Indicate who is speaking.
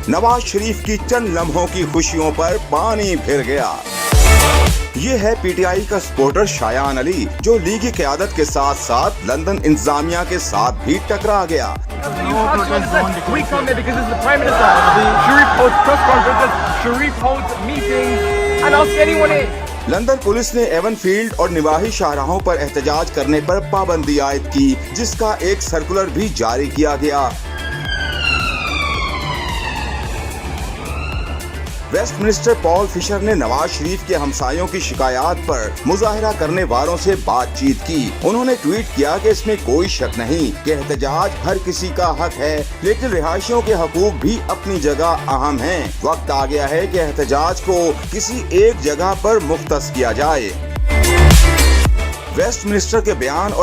Speaker 1: नवाज शरीफ की चंद लम्हों की खुशियों पर पानी फिर गया। ये है पीटीआई का सपोर्टर शायान अली, जो लीगी क़यादत के साथ साथ लंदन इंतजामिया के साथ भी टकरा गया।
Speaker 2: We come here because this is the Prime Minister. Sharif holds press conferences, Sharif holds meetings, and I'll send anyone in.
Speaker 1: London police ने एवन फील्ड और निवाही शाहराहों पर एहतजाज करने पर पाबंदी आयद की, जिसका एक सर्कुलर भी जारी किया गया। वेस्टमिनिस्टर पॉल फिशर ने नवाज शरीफ के हमसायों की शिकायत पर मुजाहिरा करने वालों से बातचीत की। उन्होंने ट्वीट किया कि इसमें कोई शक नहीं कि एहतजाज हर किसी का हक है, लेकिन रिहायशियों के हकूक भी अपनी जगह अहम हैं। वक्त आ गया है कि एहतजाज को किसी एक जगह पर मुख्तस किया जाए। वेस्टमिनिस्टर के बयान और